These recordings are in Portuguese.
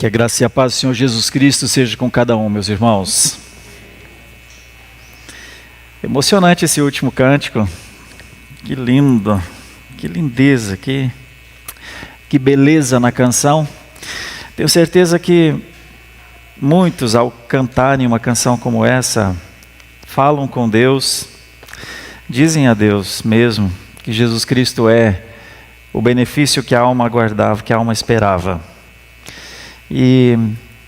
Que a graça e a paz do Senhor Jesus Cristo seja com cada um, meus irmãos. Emocionante esse último cântico. Que lindo, que lindeza, que beleza na canção. Tenho certeza que muitos, ao cantarem uma canção como essa, falam com Deus, dizem a Deus mesmo que Jesus Cristo é o benefício que a alma aguardava, que a alma esperava. E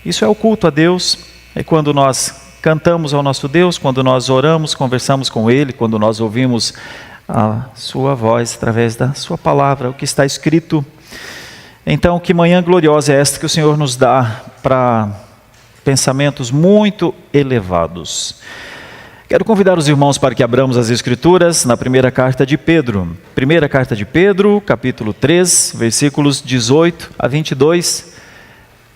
isso é o culto a Deus, é quando nós cantamos ao nosso Deus, quando nós oramos, conversamos com Ele, quando nós ouvimos a sua voz através da sua palavra, o que está escrito. Então, que manhã gloriosa é esta que o Senhor nos dá para pensamentos muito elevados. Quero convidar os irmãos para que abramos as Escrituras na primeira carta de Pedro. Primeira carta de Pedro, capítulo 3, versículos 18 a 22.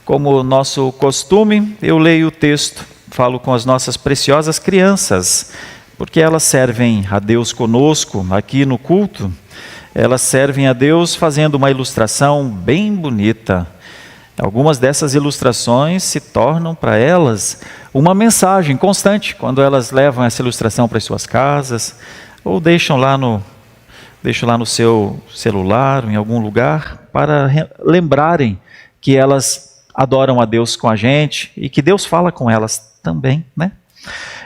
Como nosso costume, eu leio o texto, falo com as nossas preciosas crianças, porque elas servem a Deus conosco aqui no culto. Elas servem a Deus fazendo uma ilustração bem bonita. Algumas dessas ilustrações se tornam para elas uma mensagem constante, quando elas levam essa ilustração para as suas casas, ou deixam lá no seu celular, em algum lugar, para lembrarem que elas adoram a Deus com a gente e que Deus fala com elas também, né?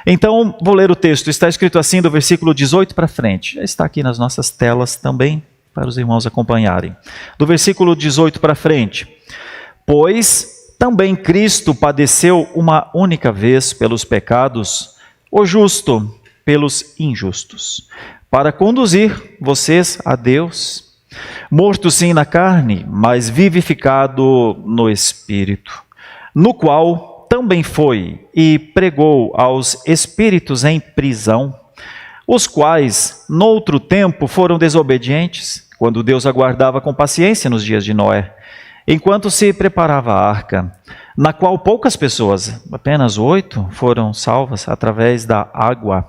Então, vou ler o texto. Está escrito assim do versículo 18 para frente. Já está aqui nas nossas telas também, para os irmãos acompanharem. Do versículo 18 para frente. Pois também Cristo padeceu uma única vez pelos pecados, o justo pelos injustos, para conduzir vocês a Deus. Morto sim na carne, mas vivificado no Espírito, no qual também foi e pregou aos espíritos em prisão, os quais, noutro tempo, foram desobedientes, quando Deus aguardava com paciência nos dias de Noé, enquanto se preparava a arca, na qual poucas pessoas, apenas 8, foram salvas através da água.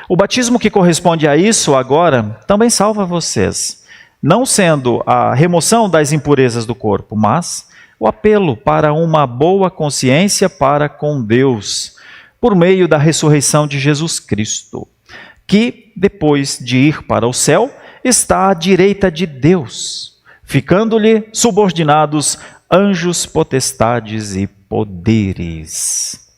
O batismo que corresponde a isso agora também salva vocês, não sendo a remoção das impurezas do corpo, mas o apelo para uma boa consciência para com Deus, por meio da ressurreição de Jesus Cristo, que, depois de ir para o céu, está à direita de Deus, ficando-lhe subordinados anjos, potestades e poderes.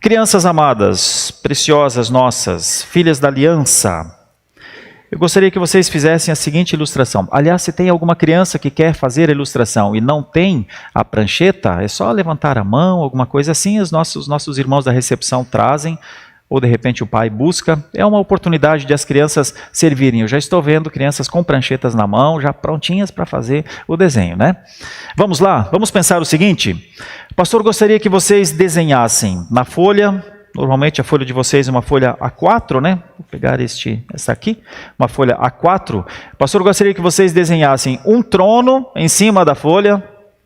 Crianças amadas, preciosas nossas, filhas da aliança, eu gostaria que vocês fizessem a seguinte ilustração. Aliás, se tem alguma criança que quer fazer a ilustração e não tem a prancheta, é só levantar a mão, alguma coisa assim, os nossos irmãos da recepção trazem, ou de repente o pai busca. É uma oportunidade de as crianças servirem. Eu já estou vendo crianças com pranchetas na mão, já prontinhas para fazer o desenho, né? Vamos lá, vamos pensar o seguinte. O pastor gostaria que vocês desenhassem na folha. Normalmente a folha de vocês é uma folha A4, né? Vou pegar essa aqui, uma folha A4. O pastor gostaria que vocês desenhassem um trono em cima da folha,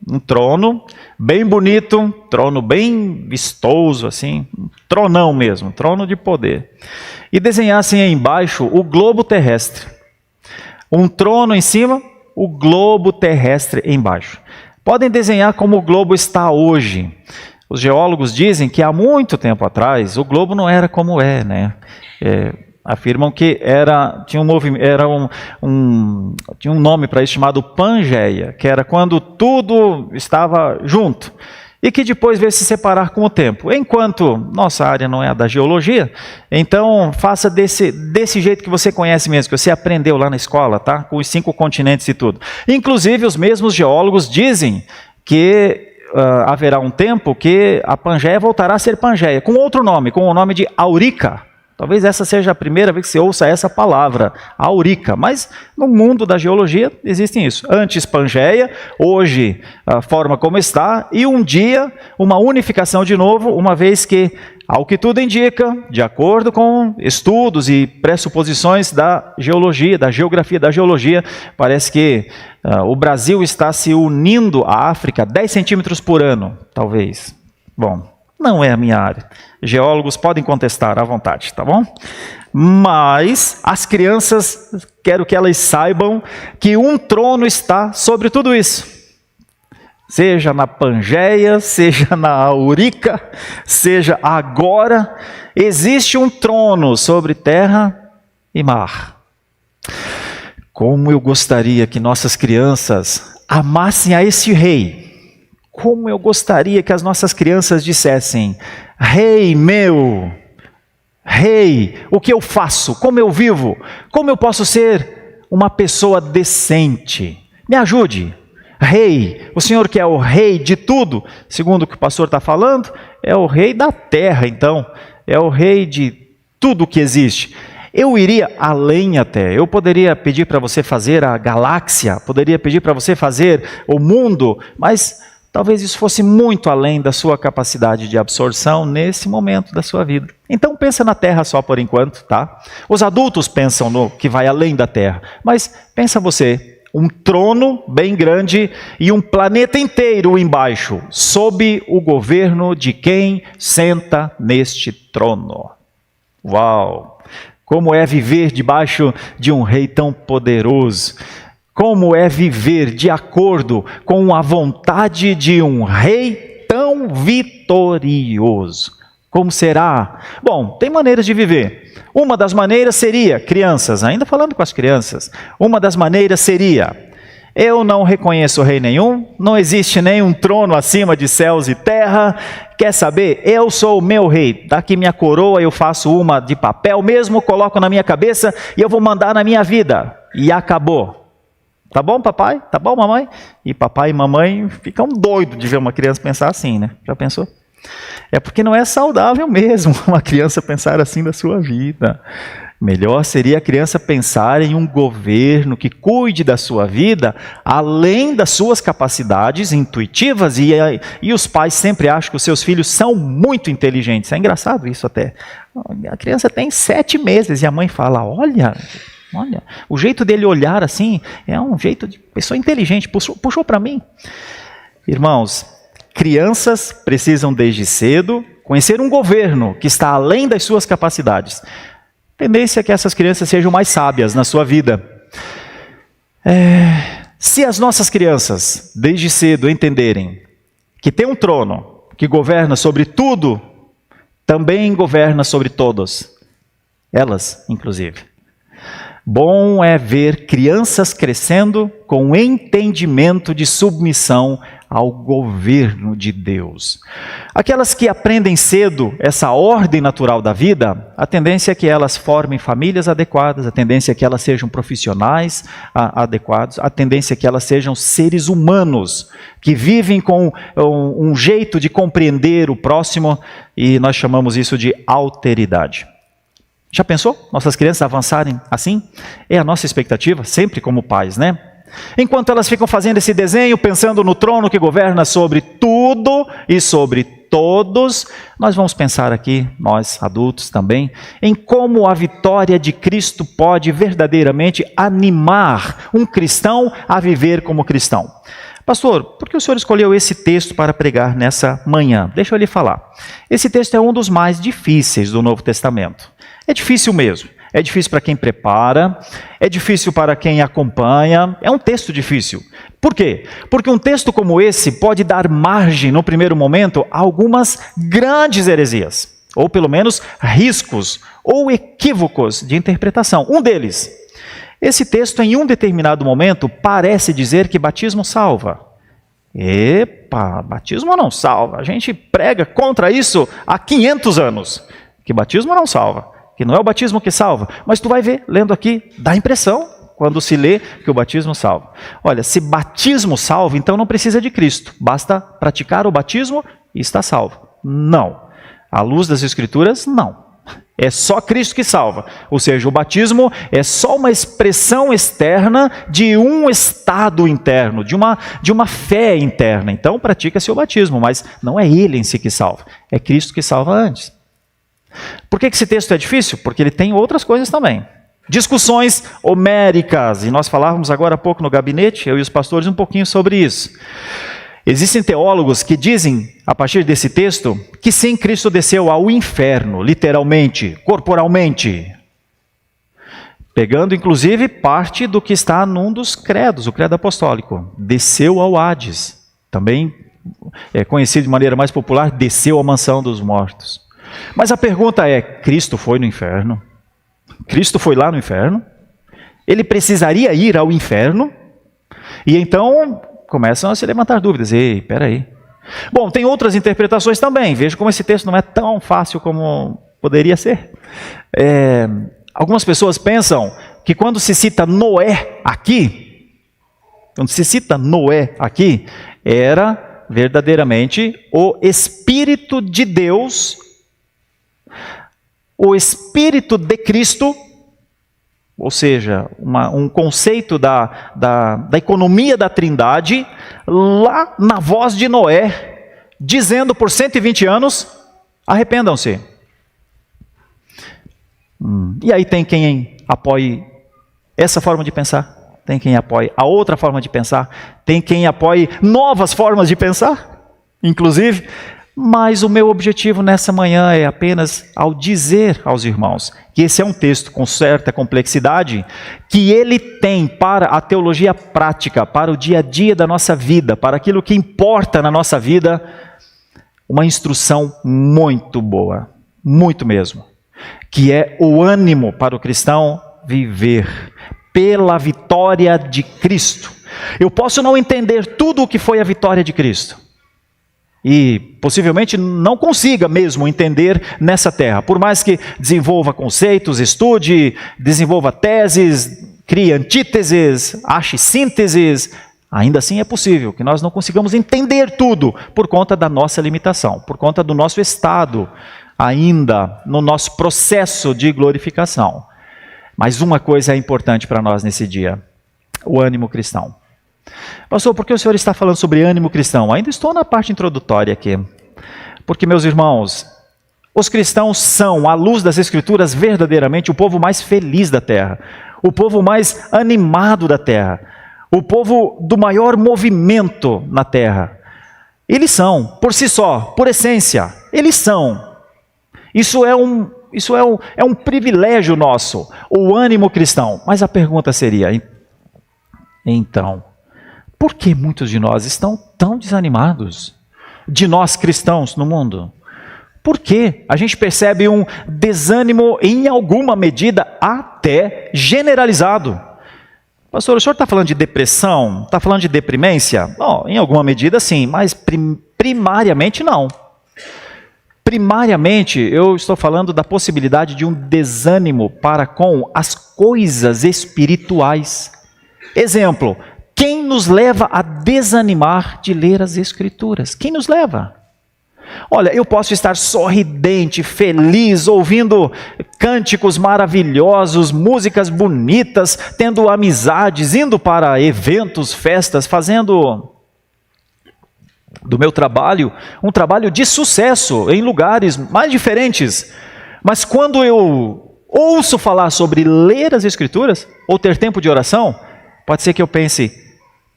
um trono bem bonito, trono bem vistoso, assim, um tronão mesmo, trono de poder. E desenhassem aí embaixo o globo terrestre. Um trono em cima, o globo terrestre embaixo. Podem desenhar como o globo está hoje. Os geólogos dizem que há muito tempo atrás o globo não era como é, né? Afirmam que tinha um nome para isso chamado Pangeia, que era quando tudo estava junto e que depois veio se separar com o tempo. Enquanto nossa área não é a da geologia, então faça desse jeito que você conhece mesmo, que você aprendeu lá na escola, tá? Com os 5 continentes e tudo. Inclusive os mesmos geólogos dizem que haverá um tempo que a Pangeia voltará a ser Pangeia, com outro nome, com o nome de Aurica. Talvez essa seja a primeira vez que você ouça essa palavra, Aurica. Mas no mundo da geologia existem isso. Antes Pangeia, hoje a forma como está, e um dia uma unificação de novo, uma vez que, ao que tudo indica, de acordo com estudos e pressuposições da geologia, da geografia da geologia, parece que o Brasil está se unindo à África 10 centímetros por ano, talvez. Bom, não é a minha área. Geólogos podem contestar à vontade, tá bom? Mas as crianças, quero que elas saibam que um trono está sobre tudo isso. seja na Pangeia, seja na Aurica, seja agora, existe um trono sobre terra e mar. Como eu gostaria que nossas crianças amassem a esse rei. Como eu gostaria que as nossas crianças dissessem: Rei meu, Rei, o que eu faço? Como eu vivo? Como eu posso ser uma pessoa decente? Me ajude. Rei, o Senhor que é o rei de tudo, segundo o que o pastor está falando, é o rei da terra, então, é o rei de tudo que existe. Eu iria além até, eu poderia pedir para você fazer a galáxia, poderia pedir para você fazer o mundo, mas talvez isso fosse muito além da sua capacidade de absorção nesse momento da sua vida. Então pensa na terra só por enquanto, tá? Os adultos pensam no que vai além da terra, mas pensa você, um trono bem grande e um planeta inteiro embaixo, sob o governo de quem senta neste trono. Uau! Como é viver debaixo de um rei tão poderoso? Como é viver de acordo com a vontade de um rei tão vitorioso? Como será? Bom, tem maneiras de viver. Uma das maneiras seria, crianças, ainda falando com as crianças, uma das maneiras seria: eu não reconheço rei nenhum, não existe nenhum trono acima de céus e terra. Quer saber? Eu sou o meu rei. Daqui minha coroa eu faço uma de papel mesmo, coloco na minha cabeça e eu vou mandar na minha vida. E acabou. Tá bom, papai? Tá bom, mamãe? E papai e mamãe ficam doidos de ver uma criança pensar assim, né? Já pensou? É porque não é saudável mesmo uma criança pensar assim da sua vida. Melhor seria a criança pensar em um governo que cuide da sua vida além das suas capacidades intuitivas, e os pais sempre acham que os seus filhos são muito inteligentes. É engraçado isso até. A criança tem 7 meses e a mãe fala: olha, o jeito dele olhar assim é um jeito de pessoa inteligente, puxou para mim. Irmãos, crianças precisam desde cedo conhecer um governo que está além das suas capacidades. A tendência é que essas crianças sejam mais sábias na sua vida. Se as nossas crianças desde cedo entenderem que tem um trono que governa sobre tudo, também governa sobre todos, elas inclusive. Bom é ver crianças crescendo com entendimento de submissão ao governo de Deus. Aquelas que aprendem cedo essa ordem natural da vida, a tendência é que elas formem famílias adequadas, a tendência é que elas sejam profissionais adequados, a tendência é que elas sejam seres humanos, que vivem com um jeito de compreender o próximo, e nós chamamos isso de alteridade. Já pensou? Nossas crianças avançarem assim? É a nossa expectativa, sempre como pais, né? Enquanto elas ficam fazendo esse desenho, pensando no trono que governa sobre tudo e sobre todos, nós vamos pensar aqui, nós adultos também, em como a vitória de Cristo pode verdadeiramente animar um cristão a viver como cristão. Pastor, por que o senhor escolheu esse texto para pregar nessa manhã? Deixa eu lhe falar. Esse texto é um dos mais difíceis do Novo Testamento. É difícil mesmo. É difícil para quem prepara, é difícil para quem acompanha, é um texto difícil. Por quê? Porque um texto como esse pode dar margem, no primeiro momento, a algumas grandes heresias, ou pelo menos riscos ou equívocos de interpretação. Um deles, esse texto em um determinado momento parece dizer que batismo salva. Epa, batismo não salva. A gente prega contra isso há 500 anos, que batismo não salva. Que não é o batismo que salva, mas tu vai ver, lendo aqui, dá impressão, quando se lê, que o batismo salva. Olha, se batismo salva, então não precisa de Cristo, basta praticar o batismo e está salvo. Não, à luz das Escrituras, não. É só Cristo que salva, ou seja, o batismo é só uma expressão externa de um estado interno, de uma fé interna. Então pratica-se o batismo, mas não é ele em si que salva, é Cristo que salva antes. Por que esse texto é difícil? Porque ele tem outras coisas também. Discussões homéricas, e nós falávamos agora há pouco no gabinete, eu e os pastores, um pouquinho sobre isso. Existem teólogos que dizem, a partir desse texto, que sim, Cristo desceu ao inferno, literalmente, corporalmente. Pegando, inclusive, parte do que está num dos credos, o credo apostólico. Desceu ao Hades. também é conhecido de maneira mais popular, desceu à mansão dos mortos. Mas a pergunta é, Cristo foi no inferno? Cristo foi lá no inferno? Ele precisaria ir ao inferno? E então começam a se levantar dúvidas. Ei, peraí. Bom, tem outras interpretações também. Veja como esse texto não é tão fácil como poderia ser. Algumas pessoas pensam que quando se cita Noé aqui, era verdadeiramente o Espírito de Deus, o Espírito de Cristo, ou seja, um conceito da economia da Trindade, lá na voz de Noé, dizendo por 120 anos, arrependam-se. E aí tem quem apoie essa forma de pensar, tem quem apoie a outra forma de pensar, tem quem apoie novas formas de pensar, inclusive. Mas o meu objetivo nessa manhã é apenas ao dizer aos irmãos que esse é um texto com certa complexidade, que ele tem para a teologia prática, para o dia a dia da nossa vida, para aquilo que importa na nossa vida, uma instrução muito boa, muito mesmo, que é o ânimo para o cristão viver pela vitória de Cristo. Eu posso não entender tudo o que foi a vitória de Cristo, e possivelmente não consiga mesmo entender nessa terra, por mais que desenvolva conceitos, estude, desenvolva teses, crie antíteses, ache sínteses, ainda assim é possível que nós não consigamos entender tudo por conta da nossa limitação, por conta do nosso estado ainda no nosso processo de glorificação. Mas uma coisa é importante para nós nesse dia: o ânimo cristão. Pastor, por que o senhor está falando sobre ânimo cristão? Ainda estou na parte introdutória aqui. Porque, meus irmãos, os cristãos são, à luz das Escrituras, verdadeiramente o povo mais feliz da terra, o povo mais animado da terra, o povo do maior movimento na terra. Eles são, por si só, por essência, eles são. Isso é um privilégio nosso, o ânimo cristão. Mas a pergunta seria, então, por que muitos de nós estão tão desanimados? De nós cristãos no mundo? Por que a gente percebe um desânimo em alguma medida até generalizado? Pastor, o senhor está falando de depressão? Está falando de deprimência? Bom, em alguma medida sim, mas primariamente não. Primariamente eu estou falando da possibilidade de um desânimo para com as coisas espirituais. Exemplo, quem nos leva a desanimar de ler as Escrituras? Quem nos leva? Olha, eu posso estar sorridente, feliz, ouvindo cânticos maravilhosos, músicas bonitas, tendo amizades, indo para eventos, festas, fazendo do meu trabalho um trabalho de sucesso em lugares mais diferentes. Mas quando eu ouço falar sobre ler as Escrituras ou ter tempo de oração, pode ser que eu pense,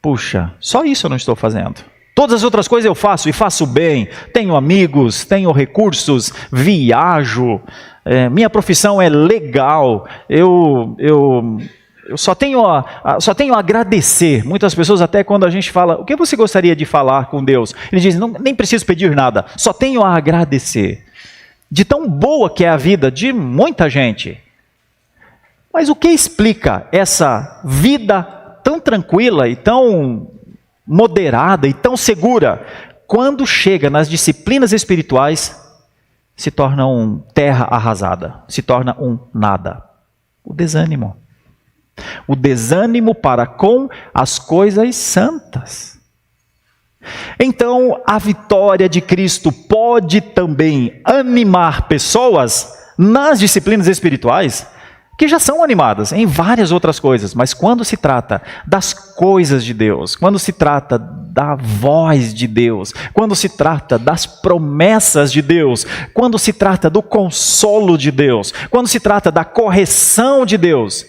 puxa, só isso eu não estou fazendo. Todas as outras coisas eu faço e faço bem, tenho amigos, tenho recursos, viajo, minha profissão é legal, eu só tenho a agradecer. Muitas pessoas até quando a gente fala, o que você gostaria de falar com Deus? Eles dizem, nem preciso pedir nada, só tenho a agradecer. De tão boa que é a vida de muita gente. Mas o que explica essa vida tão tranquila e tão moderada e tão segura, quando chega nas disciplinas espirituais, se torna um terra arrasada, se torna um nada? O desânimo. O desânimo para com as coisas santas. Então, a vitória de Cristo pode também animar pessoas nas disciplinas espirituais, que já são animadas em várias outras coisas, mas quando se trata das coisas de Deus, quando se trata da voz de Deus, quando se trata das promessas de Deus, quando se trata do consolo de Deus, quando se trata da correção de Deus,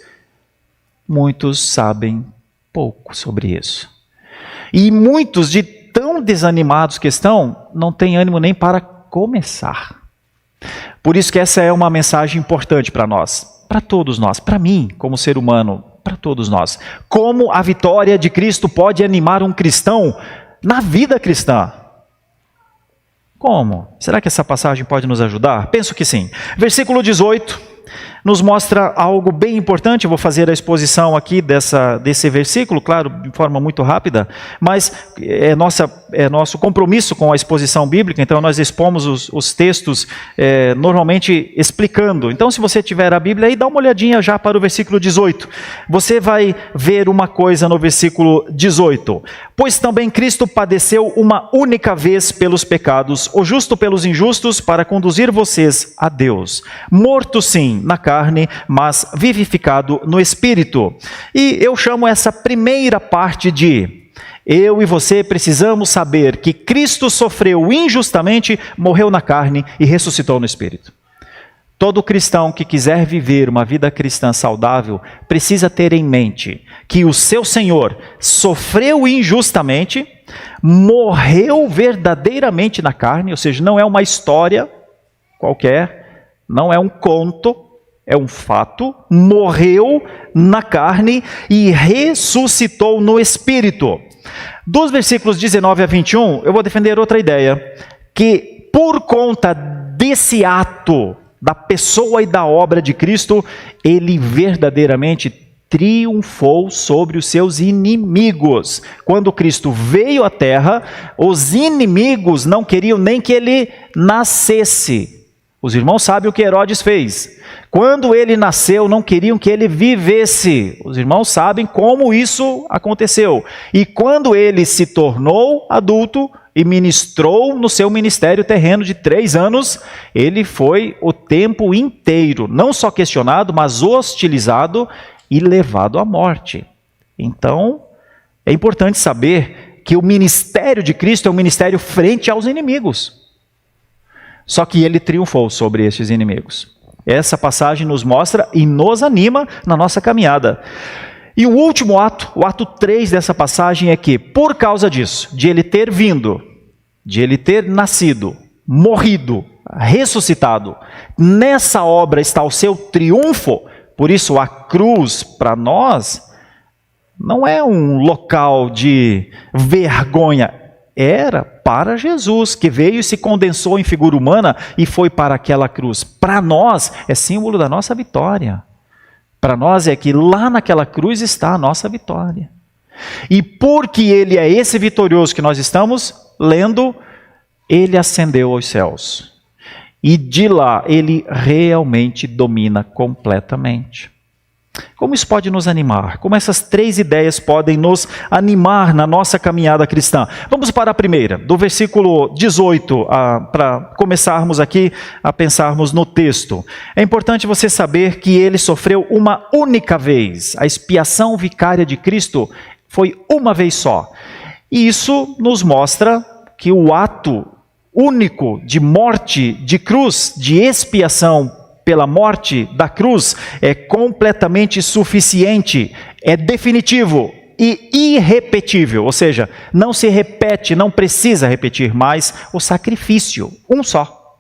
muitos sabem pouco sobre isso. E muitos, de tão desanimados que estão, não têm ânimo nem para começar. Por isso que essa é uma mensagem importante para nós. Para todos nós, para mim, como ser humano, para todos nós. Como a vitória de Cristo pode animar um cristão na vida cristã. Como? Será que essa passagem pode nos ajudar? Penso que sim. Versículo 18 nos mostra algo bem importante. Eu vou fazer a exposição aqui desse versículo, claro, de forma muito rápida, mas é nosso compromisso com a exposição bíblica, então nós expomos os textos normalmente explicando. Então, se você tiver a Bíblia aí, dá uma olhadinha já para o versículo 18. Você vai ver uma coisa no versículo 18. Pois também Cristo padeceu uma única vez pelos pecados, o justo pelos injustos, para conduzir vocês a Deus. Morto sim, na carne, mas vivificado no Espírito. E eu chamo essa primeira parte de: eu e você precisamos saber que Cristo sofreu injustamente, morreu na carne e ressuscitou no Espírito. Todo cristão que quiser viver uma vida cristã saudável precisa ter em mente que o seu Senhor sofreu injustamente, morreu verdadeiramente na carne, ou seja, não é uma história qualquer, não é um conto, é um fato, morreu na carne e ressuscitou no Espírito. Dos versículos 19 a 21, eu vou defender outra ideia, que por conta desse ato, da pessoa e da obra de Cristo, ele verdadeiramente triunfou sobre os seus inimigos. Quando Cristo veio à terra, os inimigos não queriam nem que ele nascesse. Os irmãos sabem o que Herodes fez. Quando ele nasceu, não queriam que ele vivesse. Os irmãos sabem como isso aconteceu. E quando ele se tornou adulto e ministrou no seu ministério terreno de 3 anos, ele foi o tempo inteiro, não só questionado, mas hostilizado e levado à morte. Então, é importante saber que o ministério de Cristo é um ministério frente aos inimigos. Só que ele triunfou sobre esses inimigos. Essa passagem nos mostra e nos anima na nossa caminhada. E o último ato, o ato 3 dessa passagem é que, por causa disso, de ele ter vindo, de ele ter nascido, morrido, ressuscitado, nessa obra está o seu triunfo. Por isso a cruz, para nós, não é um local de vergonha. Era para Jesus, que veio e se condensou em figura humana e foi para aquela cruz. Para nós, é símbolo da nossa vitória. Para nós é que lá naquela cruz está a nossa vitória. E porque ele é esse vitorioso que nós estamos lendo, ele ascendeu aos céus. E de lá ele realmente domina completamente. Como isso pode nos animar? Como essas 3 ideias podem nos animar na nossa caminhada cristã? Vamos para a primeira, do versículo 18, para começarmos aqui a pensarmos no texto. É importante você saber que ele sofreu uma única vez. A expiação vicária de Cristo foi uma vez só. E isso nos mostra que o ato único de morte, de cruz, de expiação pela morte da cruz, é completamente suficiente, é definitivo e irrepetível, ou seja, não se repete, não precisa repetir mais o sacrifício, um só.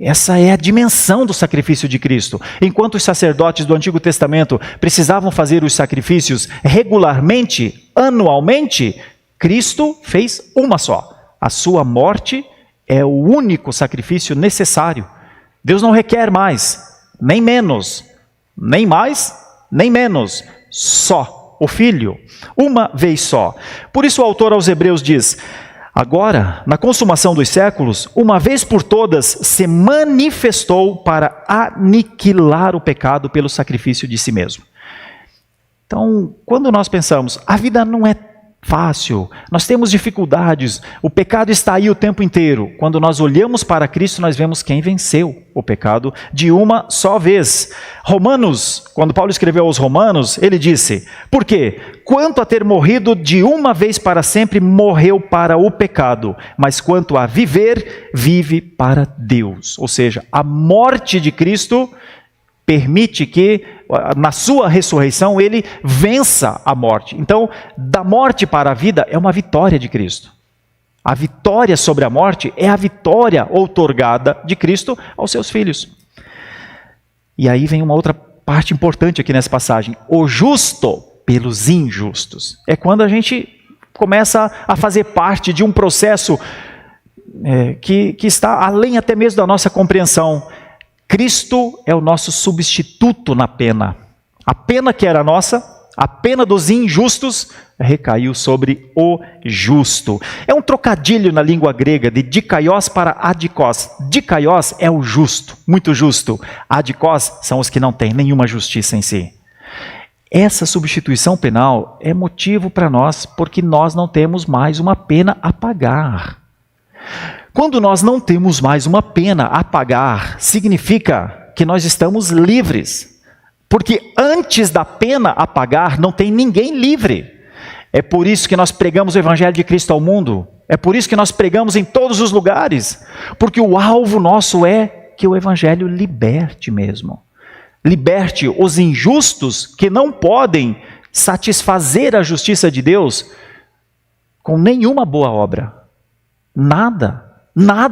Essa é a dimensão do sacrifício de Cristo. Enquanto os sacerdotes do Antigo Testamento precisavam fazer os sacrifícios regularmente, anualmente, Cristo fez uma só. A sua morte é o único sacrifício necessário. Deus não requer mais, nem menos, nem mais, nem menos, só o Filho, uma vez só. Por isso o autor aos Hebreus diz: agora, na consumação dos séculos, uma vez por todas, se manifestou para aniquilar o pecado pelo sacrifício de si mesmo. Então, quando nós pensamos, a vida não é fácil, nós temos dificuldades, o pecado está aí o tempo inteiro. Quando nós olhamos para Cristo, nós vemos quem venceu o pecado de uma só vez. Romanos, quando Paulo escreveu aos Romanos, ele disse: por quê? Quanto a ter morrido de uma vez para sempre, morreu para o pecado, mas quanto a viver, vive para Deus. Ou seja, a morte de Cristo permite que, na sua ressurreição, ele vença a morte. Então, da morte para a vida é uma vitória de Cristo. A vitória sobre a morte é a vitória outorgada de Cristo aos seus filhos. E aí vem uma outra parte importante aqui nessa passagem. O justo pelos injustos. É quando a gente começa a fazer parte de um processo que está além até mesmo da nossa compreensão. Cristo é o nosso substituto na pena. A pena que era nossa, a pena dos injustos, recaiu sobre o justo. É um trocadilho na língua grega de dikaios para adikos. Dikaios é o justo, muito justo. Adikos são os que não têm nenhuma justiça em si. Essa substituição penal é motivo para nós, porque nós não temos mais uma pena a pagar. Quando nós não temos mais uma pena a pagar, significa que nós estamos livres. Porque antes da pena a pagar, não tem ninguém livre. É por isso que nós pregamos o Evangelho de Cristo ao mundo. É por isso que nós pregamos em todos os lugares. Porque o alvo nosso é que o Evangelho liberte mesmo. Liberte os injustos que não podem satisfazer a justiça de Deus com nenhuma boa obra. Nada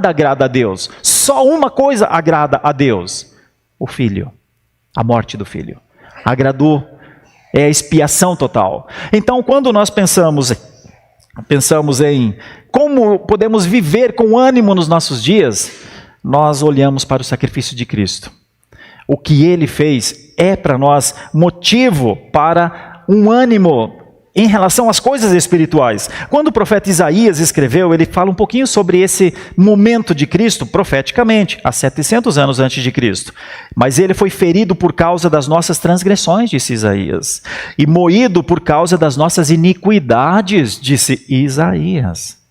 agrada a Deus. Só uma coisa agrada a Deus: o Filho. A morte do Filho. Agradou, é a expiação total. Então, quando nós pensamos em como podemos viver com ânimo nos nossos dias, nós olhamos para o sacrifício de Cristo. O que Ele fez é para nós motivo para um ânimo em relação às coisas espirituais. Quando o profeta Isaías escreveu, ele fala um pouquinho sobre esse momento de Cristo, profeticamente, há 700 anos antes de Cristo. Mas ele foi ferido por causa das nossas transgressões, disse Isaías, e moído por causa das nossas iniquidades, disse Isaías.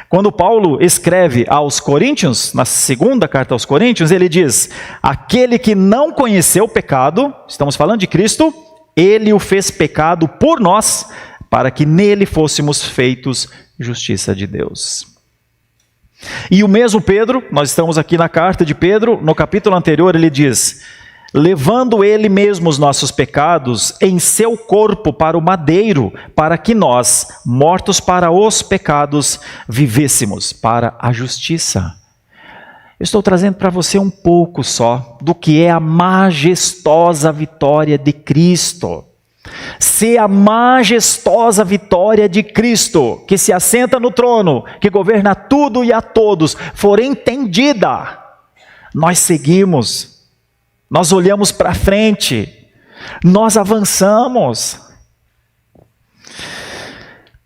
Quando Paulo escreve aos Coríntios, na segunda carta aos Coríntios, ele diz: aquele que não conheceu o pecado, estamos falando de Cristo, Ele o fez pecado por nós, para que nele fôssemos feitos justiça de Deus. E o mesmo Pedro, nós estamos aqui na carta de Pedro, no capítulo anterior ele diz: levando ele mesmo os nossos pecados em seu corpo para o madeiro, para que nós, mortos para os pecados, vivêssemos para a justiça. Eu estou trazendo para você um pouco só do que é a majestosa vitória de Cristo. Se a majestosa vitória de Cristo, que se assenta no trono, que governa tudo e a todos, for entendida, nós seguimos, nós olhamos para frente, nós avançamos.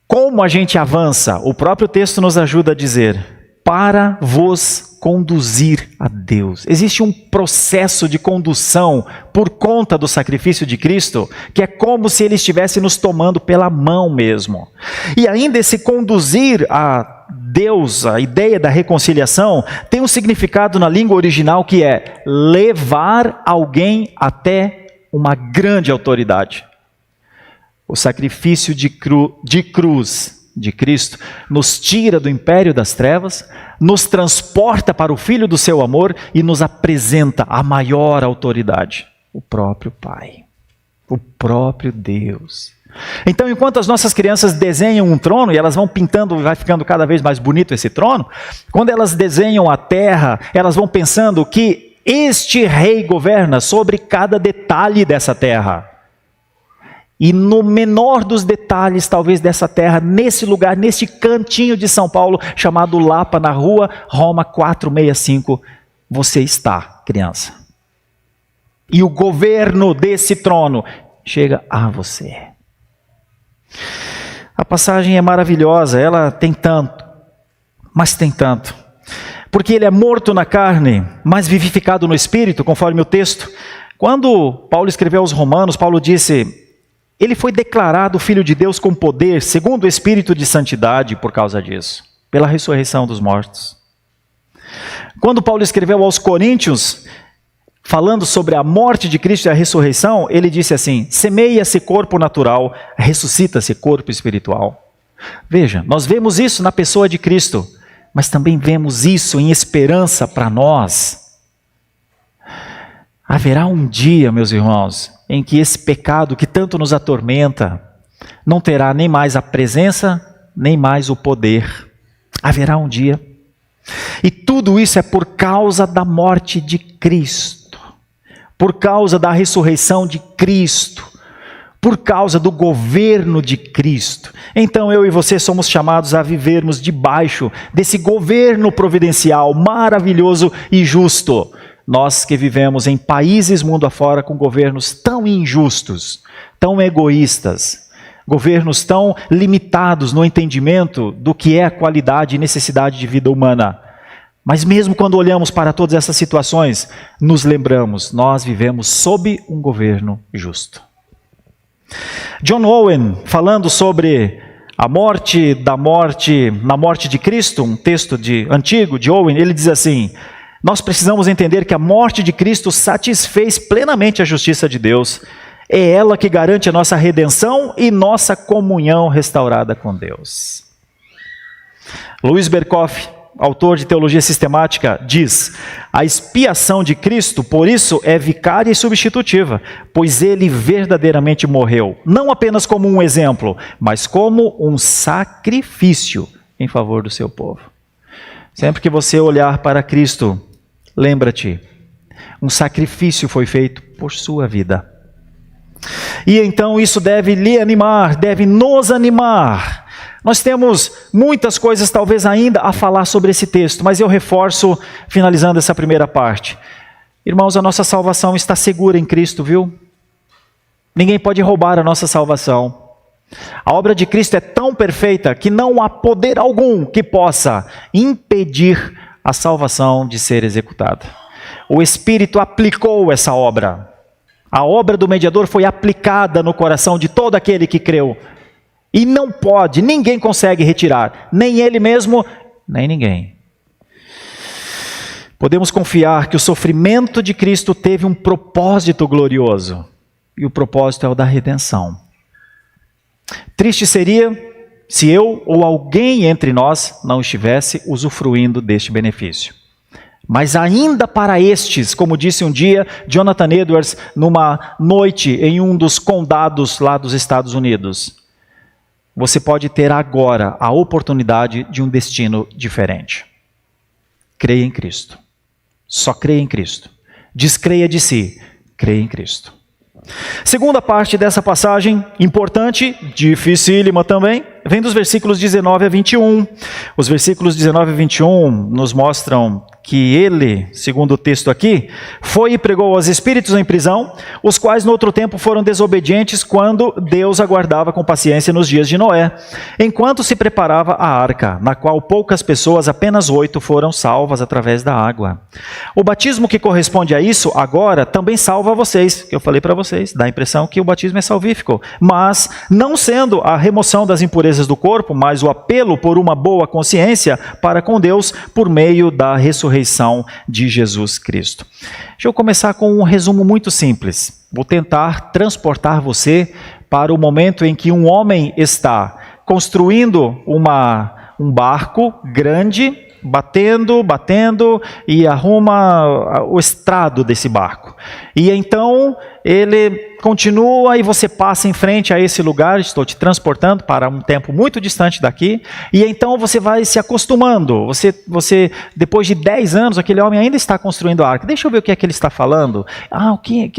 Como a gente avança? O próprio texto nos ajuda a dizer: para vos conduzir a Deus. Existe um processo de condução por conta do sacrifício de Cristo, que é como se Ele estivesse nos tomando pela mão mesmo. E ainda esse conduzir a Deus, a ideia da reconciliação, tem um significado na língua original que é levar alguém até uma grande autoridade. O sacrifício de cruz de Cristo nos tira do império das trevas, nos transporta para o Filho do seu amor e nos apresenta a maior autoridade, o próprio Pai, o próprio Deus. Então, enquanto as nossas crianças desenham um trono, e elas vão pintando, vai ficando cada vez mais bonito esse trono, quando elas desenham a terra, elas vão pensando que este rei governa sobre cada detalhe dessa terra. E no menor dos detalhes, talvez, dessa terra, nesse lugar, nesse cantinho de São Paulo, chamado Lapa, na rua Roma 465, você está, criança. E o governo desse trono chega a você. A passagem é maravilhosa, ela tem tanto, mas tem tanto. Porque ele é morto na carne, mas vivificado no espírito, conforme o texto. Quando Paulo escreveu aos Romanos, Paulo disse: ele foi declarado Filho de Deus com poder, segundo o Espírito de santidade, por causa disso, pela ressurreição dos mortos. Quando Paulo escreveu aos Coríntios, falando sobre a morte de Cristo e a ressurreição, ele disse assim: semeia-se corpo natural, ressuscita-se corpo espiritual. Veja, nós vemos isso na pessoa de Cristo, mas também vemos isso em esperança para nós. Haverá um dia, meus irmãos, em que esse pecado que tanto nos atormenta não terá nem mais a presença, nem mais o poder. Haverá um dia. E tudo isso é por causa da morte de Cristo, por causa da ressurreição de Cristo, por causa do governo de Cristo. Então eu e você somos chamados a vivermos debaixo desse governo providencial maravilhoso e justo. Nós que vivemos em países mundo afora com governos tão injustos, tão egoístas, governos tão limitados no entendimento do que é a qualidade e necessidade de vida humana. Mas mesmo quando olhamos para todas essas situações, nos lembramos, nós vivemos sob um governo justo. John Owen, falando sobre a morte na morte de Cristo, um texto antigo de Owen, ele diz assim: nós precisamos entender que a morte de Cristo satisfez plenamente a justiça de Deus. É ela que garante a nossa redenção e nossa comunhão restaurada com Deus. Louis Berkhof, autor de Teologia Sistemática, diz: a expiação de Cristo, por isso, é vicária e substitutiva, pois ele verdadeiramente morreu, não apenas como um exemplo, mas como um sacrifício em favor do seu povo. Sempre que você olhar para Cristo, lembra-te, um sacrifício foi feito por sua vida. E então isso deve lhe animar, deve nos animar. Nós temos muitas coisas talvez ainda a falar sobre esse texto, mas eu reforço, finalizando essa primeira parte. Irmãos, a nossa salvação está segura em Cristo, viu? Ninguém pode roubar a nossa salvação. A obra de Cristo é tão perfeita que não há poder algum que possa impedir a salvação de ser executada. O Espírito aplicou essa obra. A obra do mediador foi aplicada no coração de todo aquele que creu. E não pode, ninguém consegue retirar, nem ele mesmo, nem ninguém. Podemos confiar que o sofrimento de Cristo teve um propósito glorioso. E o propósito é o da redenção. Triste seria se eu ou alguém entre nós não estivesse usufruindo deste benefício. Mas ainda para estes, como disse um dia Jonathan Edwards, numa noite em um dos condados lá dos Estados Unidos, você pode ter agora a oportunidade de um destino diferente. Creia em Cristo. Só creia em Cristo. Descreia de si. Creia em Cristo. Segunda parte dessa passagem, importante, dificílima também, vem dos versículos 19 a 21. Os versículos 19 a 21 nos mostram que ele, segundo o texto aqui, foi e pregou aos espíritos em prisão, os quais no outro tempo foram desobedientes quando Deus aguardava com paciência nos dias de Noé, enquanto se preparava a arca, na qual poucas pessoas, apenas 8, foram salvas através da água. O batismo que corresponde a isso, agora, também salva vocês, que eu falei para vocês, dá a impressão que o batismo é salvífico, mas não sendo a remoção das impurezas do corpo, mas o apelo por uma boa consciência para com Deus por meio da ressurreição de Jesus Cristo. Deixa eu começar com um resumo muito simples. Vou tentar transportar você para o momento em que um homem está construindo um barco grande, batendo e arruma o estrado desse barco. E então ele continua e você passa em frente a esse lugar, estou te transportando para um tempo muito distante daqui, e então você vai se acostumando. Você depois de 10 anos, aquele homem ainda está construindo a arca. Deixa eu ver o que é que ele está falando.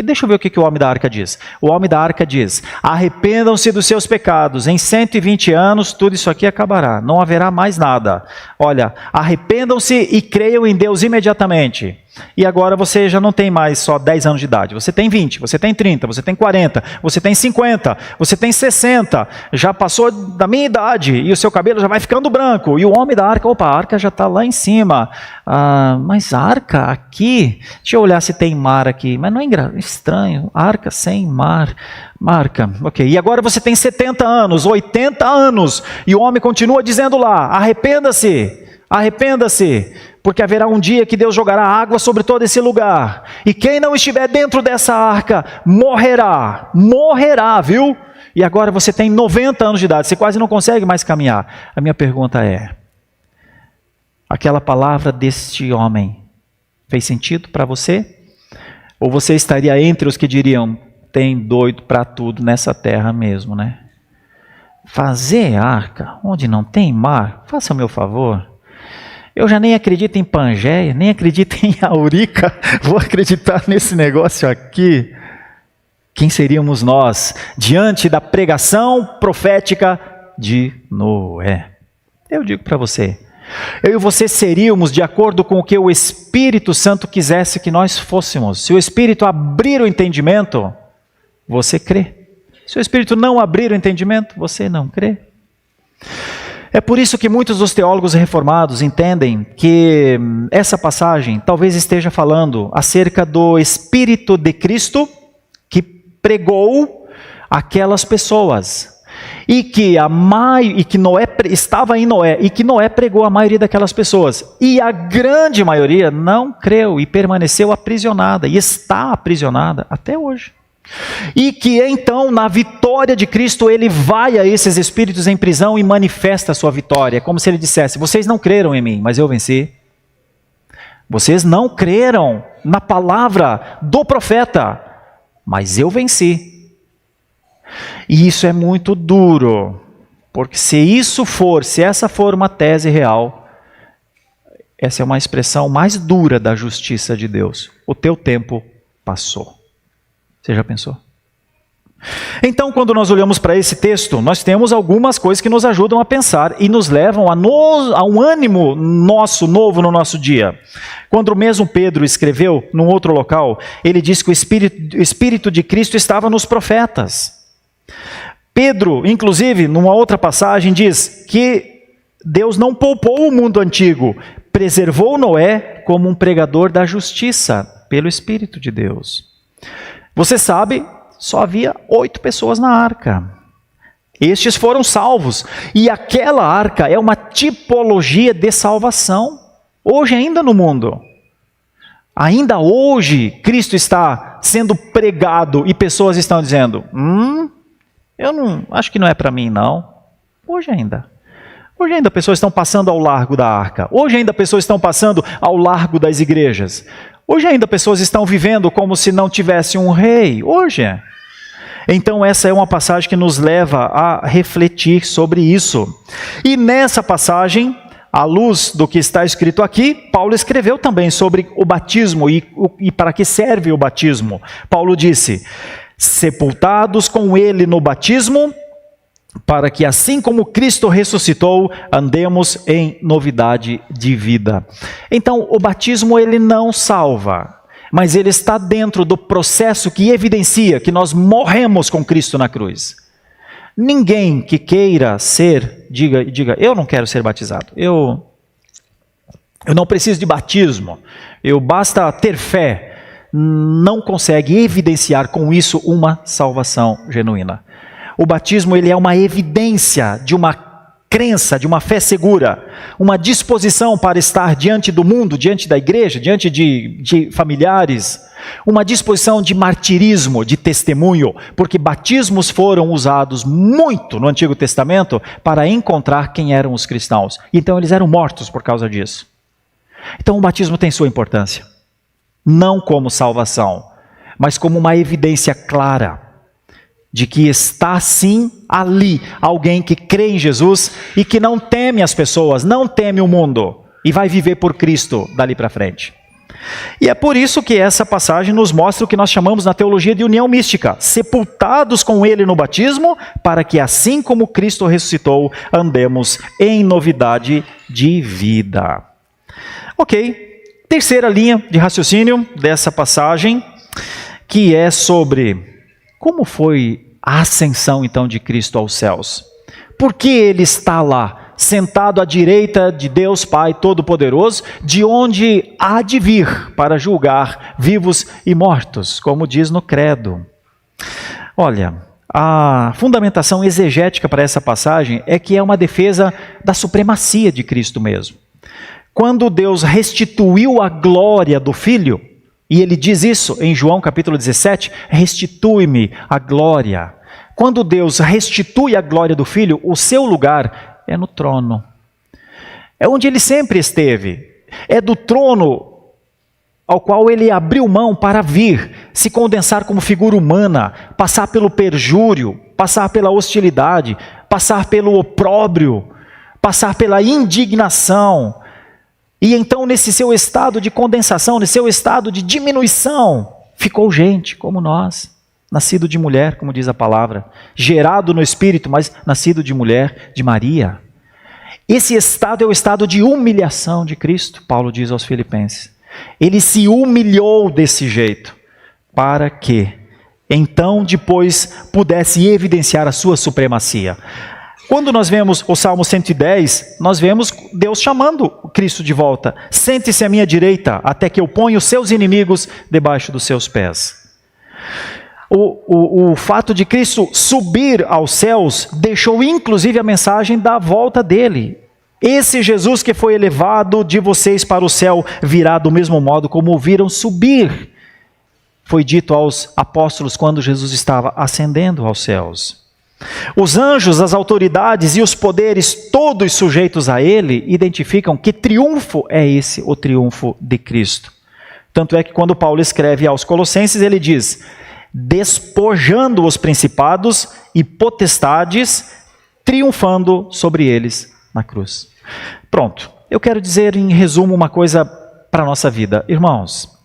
Deixa eu ver o que o homem da arca diz. O homem da arca diz: arrependam-se dos seus pecados, em 120 anos tudo isso aqui acabará, não haverá mais nada. Olha, arrependam-se e creiam em Deus imediatamente. E agora você já não tem mais só 10 anos de idade, você tem 20, você tem 30, você tem 40, você tem 50, você tem 60, já passou da minha idade e o seu cabelo já vai ficando branco. E o homem da arca, a arca já está lá em cima. Mas a arca aqui, deixa eu olhar se tem mar aqui, mas não é estranho, arca sem mar, marca, ok. E agora você tem 70 anos, 80 anos, e o homem continua dizendo lá: arrependa-se, porque haverá um dia que Deus jogará água sobre todo esse lugar, e quem não estiver dentro dessa arca morrerá, viu? E agora você tem 90 anos de idade, você quase não consegue mais caminhar. A minha pergunta é: aquela palavra deste homem fez sentido para você? Ou você estaria entre os que diriam: tem doido para tudo nessa terra mesmo, né? Fazer arca onde não tem mar? Faça o meu favor. Eu já nem acredito em Pangeia, nem acredito em Aurica, vou acreditar nesse negócio aqui. Quem seríamos nós diante da pregação profética de Noé? Eu digo para você, eu e você seríamos de acordo com o que o Espírito Santo quisesse que nós fôssemos. Se o Espírito abrir o entendimento, você crê. Se o Espírito não abrir o entendimento, você não crê. É por isso que muitos dos teólogos reformados entendem que essa passagem talvez esteja falando acerca do Espírito de Cristo que pregou aquelas pessoas. E que Noé estava em Noé, e que Noé pregou a maioria daquelas pessoas. E a grande maioria não creu e permaneceu aprisionada, e está aprisionada até hoje. E que então, na vitória de Cristo, ele vai a esses espíritos em prisão e manifesta a sua vitória. É como se ele dissesse: vocês não creram em mim, mas eu venci. Vocês não creram na palavra do profeta, mas eu venci. E isso é muito duro, porque se essa for uma tese real, essa é uma expressão mais dura da justiça de Deus. O teu tempo passou. Você já pensou? Então, quando nós olhamos para esse texto, nós temos algumas coisas que nos ajudam a pensar e nos levam a um ânimo nosso, novo no nosso dia. Quando o mesmo Pedro escreveu, num outro local, ele diz que o Espírito de Cristo estava nos profetas. Pedro, inclusive, numa outra passagem, diz que Deus não poupou o mundo antigo, preservou Noé como um pregador da justiça pelo Espírito de Deus. Você sabe, só havia 8 pessoas na arca. Estes foram salvos. E aquela arca é uma tipologia de salvação. Hoje ainda no mundo. Ainda hoje, Cristo está sendo pregado e pessoas estão dizendo: eu não acho que não é para mim, não. Hoje ainda pessoas estão passando ao largo da arca. Hoje ainda pessoas estão passando ao largo das igrejas. Hoje ainda pessoas estão vivendo como se não tivesse um rei. Hoje é. Então essa é uma passagem que nos leva a refletir sobre isso. E nessa passagem, à luz do que está escrito aqui, Paulo escreveu também sobre o batismo e para que serve o batismo. Paulo disse: sepultados com ele no batismo, para que assim como Cristo ressuscitou, andemos em novidade de vida. Então, o batismo ele não salva, mas ele está dentro do processo que evidencia que nós morremos com Cristo na cruz. Ninguém que queira diga, eu não quero ser batizado, eu não preciso de batismo, basta ter fé, não consegue evidenciar com isso uma salvação genuína. O batismo ele é uma evidência de uma crença, de uma fé segura, uma disposição para estar diante do mundo, diante da igreja, diante de familiares, uma disposição de martirismo, de testemunho, porque batismos foram usados muito no Antigo Testamento para encontrar quem eram os cristãos. Então eles eram mortos por causa disso. Então o batismo tem sua importância, não como salvação, mas como uma evidência clara de que está sim ali alguém que crê em Jesus e que não teme as pessoas, não teme o mundo e vai viver por Cristo dali para frente. E é por isso que essa passagem nos mostra o que nós chamamos na teologia de união mística: sepultados com ele no batismo, para que assim como Cristo ressuscitou, andemos em novidade de vida. Ok, terceira linha de raciocínio dessa passagem, que é sobre como foi a ascensão então de Cristo aos céus. Por que ele está lá, sentado à direita de Deus Pai Todo-Poderoso, de onde há de vir para julgar vivos e mortos, como diz no credo? Olha, a fundamentação exegética para essa passagem é que é uma defesa da supremacia de Cristo mesmo. Quando Deus restituiu a glória do Filho, e ele diz isso em João capítulo 17, restitui-me a glória. Quando Deus restitui a glória do Filho, o seu lugar é no trono. É onde ele sempre esteve. É do trono ao qual ele abriu mão para vir, se condensar como figura humana, passar pelo perjúrio, passar pela hostilidade, passar pelo opróbrio, passar pela indignação. E então, nesse seu estado de condensação, nesse seu estado de diminuição, ficou gente como nós. nascido de mulher, como diz a palavra, gerado no Espírito, mas nascido de mulher, de Maria. Esse estado é o estado de humilhação de Cristo, Paulo diz aos Filipenses. Ele se humilhou desse jeito, para que então depois pudesse evidenciar a sua supremacia. Quando nós vemos o Salmo 110, nós vemos Deus chamando Cristo de volta. Sente-se à minha direita, até que eu ponha os seus inimigos debaixo dos seus pés. O fato de Cristo subir aos céus deixou inclusive a mensagem da volta dele. Esse Jesus que foi elevado de vocês para o céu virá do mesmo modo como o viram subir. Foi dito aos apóstolos quando Jesus estava ascendendo aos céus. Os anjos, as autoridades e os poderes, todos sujeitos a ele, identificam que triunfo é esse, o triunfo de Cristo. Tanto é que quando Paulo escreve aos Colossenses, ele diz: despojando os principados e potestades, triunfando sobre eles na cruz. Pronto, eu quero dizer em resumo uma coisa para a nossa vida. Irmãos,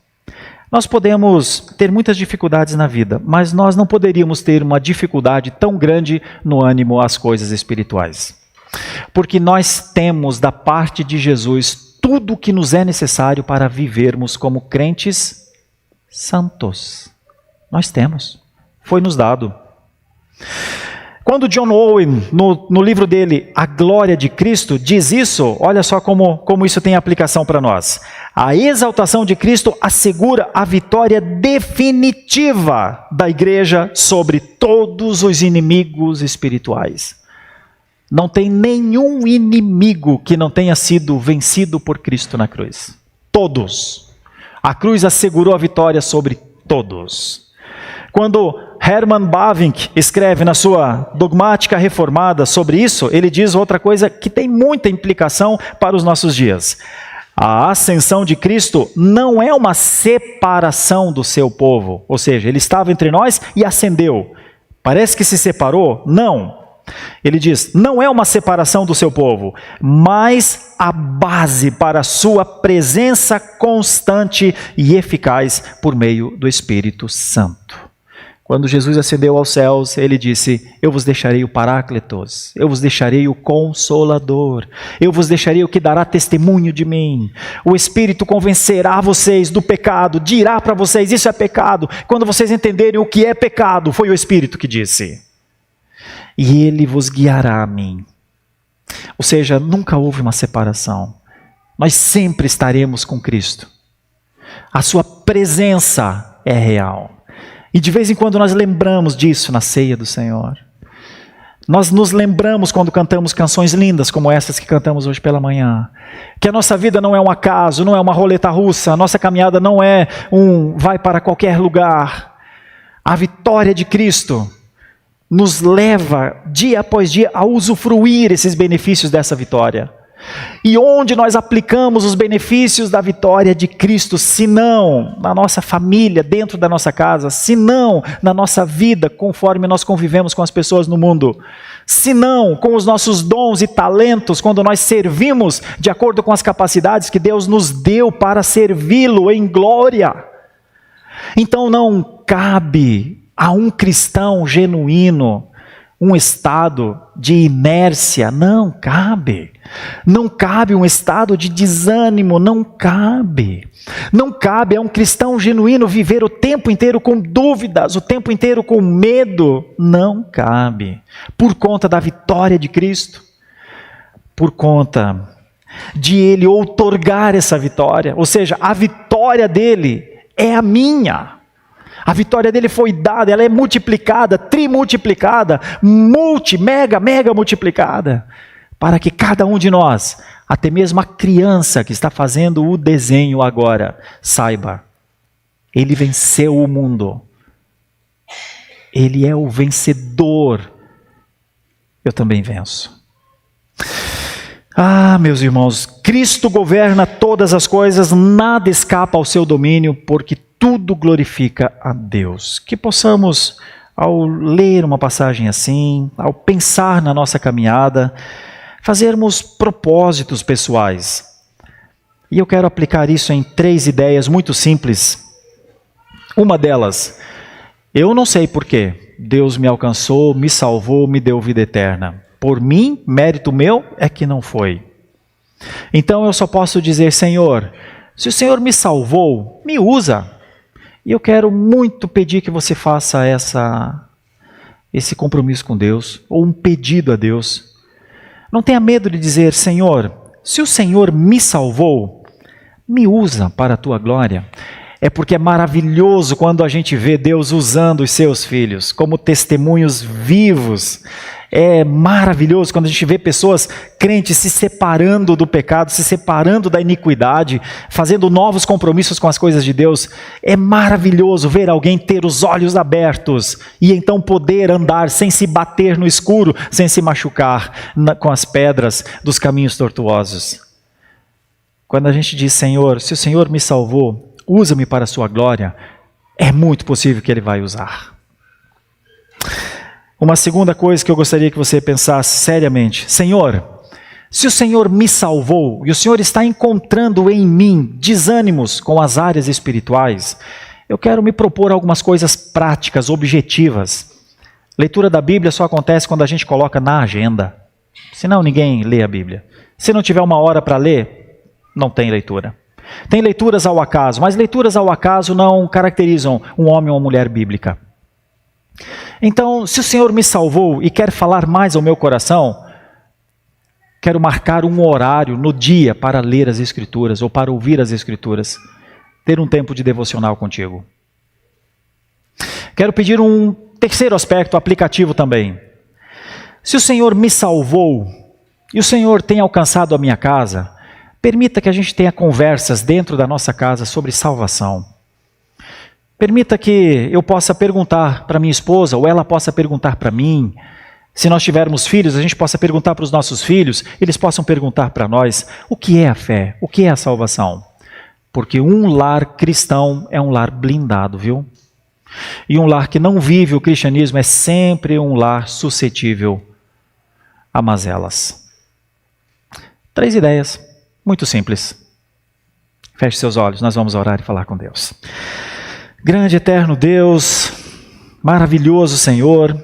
nós podemos ter muitas dificuldades na vida, mas nós não poderíamos ter uma dificuldade tão grande no ânimo às coisas espirituais. Porque nós temos da parte de Jesus tudo o que nos é necessário para vivermos como crentes santos. Nós temos, foi nos dado. Quando John Owen, no livro dele, A Glória de Cristo, diz isso, olha só como isso tem aplicação para nós. A exaltação de Cristo assegura a vitória definitiva da igreja sobre todos os inimigos espirituais. Não tem nenhum inimigo que não tenha sido vencido por Cristo na cruz. Todos. A cruz assegurou a vitória sobre todos. Quando Herman Bavinck escreve na sua Dogmática Reformada sobre isso, ele diz outra coisa que tem muita implicação para os nossos dias. A ascensão de Cristo não é uma separação do seu povo, ou seja, ele estava entre nós e ascendeu. Parece que se separou? Não. Ele diz, não é uma separação do seu povo, mas a base para a sua presença constante e eficaz por meio do Espírito Santo. Quando Jesus ascendeu aos céus, ele disse, eu vos deixarei o Paráclitos, eu vos deixarei o Consolador, eu vos deixarei o que dará testemunho de mim. O Espírito convencerá vocês do pecado, dirá para vocês, isso é pecado. Quando vocês entenderem o que é pecado, foi o Espírito que disse. E ele vos guiará a mim. Ou seja, nunca houve uma separação. Nós sempre estaremos com Cristo. A sua presença é real. E de vez em quando nós lembramos disso na ceia do Senhor. Nós nos lembramos quando cantamos canções lindas como essas que cantamos hoje pela manhã. Que a nossa vida não é um acaso, não é uma roleta russa. A nossa caminhada não é vai para qualquer lugar. A vitória de Cristo nos leva dia após dia a usufruir esses benefícios dessa vitória. E onde nós aplicamos os benefícios da vitória de Cristo, se não na nossa família, dentro da nossa casa, se não na nossa vida, conforme nós convivemos com as pessoas no mundo, se não com os nossos dons e talentos, quando nós servimos de acordo com as capacidades que Deus nos deu para servi-lo em glória. Então não cabe a um cristão genuíno um estado de inércia, não cabe. Não cabe um estado de desânimo, não cabe. Não cabe a um cristão genuíno viver o tempo inteiro com dúvidas, o tempo inteiro com medo, não cabe. Por conta da vitória de Cristo, por conta de Ele outorgar essa vitória, ou seja, a vitória dele é a minha. A vitória dele foi dada, ela é multiplicada, trimultiplicada, mega multiplicada, para que cada um de nós, até mesmo a criança que está fazendo o desenho agora, saiba, ele venceu o mundo, ele é o vencedor, eu também venço. Ah, meus irmãos, Cristo governa todas as coisas, nada escapa ao seu domínio, porque tudo glorifica a Deus. Que possamos, ao ler uma passagem assim, ao pensar na nossa caminhada, fazermos propósitos pessoais. E eu quero aplicar isso em 3 ideias muito simples. Uma delas, Eu não sei por quê. Deus me alcançou, me salvou, me deu vida eterna. Por mim, mérito meu é que não foi. Então eu só posso dizer, Senhor, se o Senhor me salvou, me usa. E eu quero muito pedir que você faça esse compromisso com Deus, ou um pedido a Deus. Não tenha medo de dizer, Senhor, se o Senhor me salvou, me usa para a tua glória. É porque é maravilhoso quando a gente vê Deus usando os seus filhos como testemunhos vivos. É maravilhoso quando a gente vê pessoas crentes se separando do pecado, se separando da iniquidade, fazendo novos compromissos com as coisas de Deus. É maravilhoso ver alguém ter os olhos abertos e então poder andar sem se bater no escuro, sem se machucar com as pedras dos caminhos tortuosos. Quando a gente diz, Senhor, se o Senhor me salvou, usa-me para a sua glória, é muito possível que Ele vai usar. Uma segunda coisa que eu gostaria que você pensasse seriamente. Senhor, se o Senhor me salvou e o Senhor está encontrando em mim desânimos com as áreas espirituais, eu quero me propor algumas coisas práticas, objetivas. Leitura da Bíblia só acontece quando a gente coloca na agenda. Senão ninguém lê a Bíblia. Se não tiver uma hora para ler, não tem leitura. Tem leituras ao acaso, mas leituras ao acaso não caracterizam um homem ou uma mulher bíblica. Então, se o Senhor me salvou e quer falar mais ao meu coração, quero marcar um horário no dia para ler as Escrituras ou para ouvir as Escrituras, ter um tempo de devocional contigo. Quero pedir um terceiro aspecto aplicativo também. Se o Senhor me salvou e o Senhor tem alcançado a minha casa, permita que a gente tenha conversas dentro da nossa casa sobre salvação. Permita que eu possa perguntar para minha esposa, ou ela possa perguntar para mim. Se nós tivermos filhos, a gente possa perguntar para os nossos filhos, eles possam perguntar para nós, o que é a fé? O que é a salvação? Porque um lar cristão é um lar blindado, viu? E um lar que não vive o cristianismo é sempre um lar suscetível a mazelas. 3 ideias, muito simples. Feche seus olhos, nós vamos orar e falar com Deus. Grande eterno Deus, maravilhoso Senhor,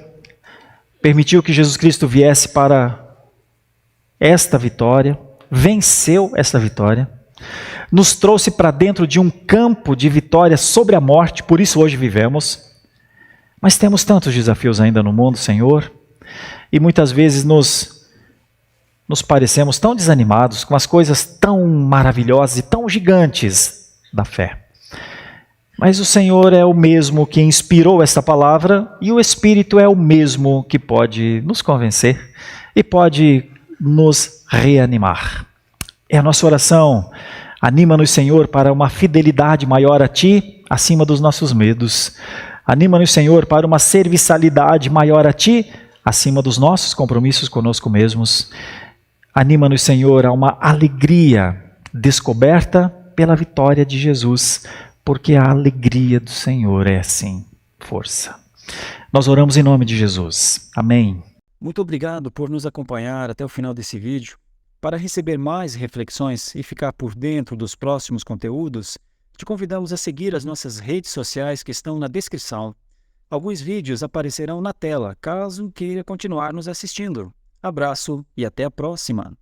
permitiu que Jesus Cristo viesse para esta vitória, venceu esta vitória, nos trouxe para dentro de um campo de vitória sobre a morte, por isso hoje vivemos. Mas temos tantos desafios ainda no mundo, Senhor, e muitas vezes nos parecemos tão desanimados com as coisas tão maravilhosas e tão gigantes da fé. Mas o Senhor é o mesmo que inspirou esta palavra e o Espírito é o mesmo que pode nos convencer e pode nos reanimar. É a nossa oração. Anima-nos, Senhor, para uma fidelidade maior a Ti, acima dos nossos medos. Anima-nos, Senhor, para uma serviçalidade maior a Ti, acima dos nossos compromissos conosco mesmos. Anima-nos, Senhor, a uma alegria descoberta pela vitória de Jesus, porque a alegria do Senhor é, sim, força. Nós oramos em nome de Jesus. Amém. Muito obrigado por nos acompanhar até o final desse vídeo. Para receber mais reflexões e ficar por dentro dos próximos conteúdos, te convidamos a seguir as nossas redes sociais que estão na descrição. Alguns vídeos aparecerão na tela, caso queira continuar nos assistindo. Abraço e até a próxima!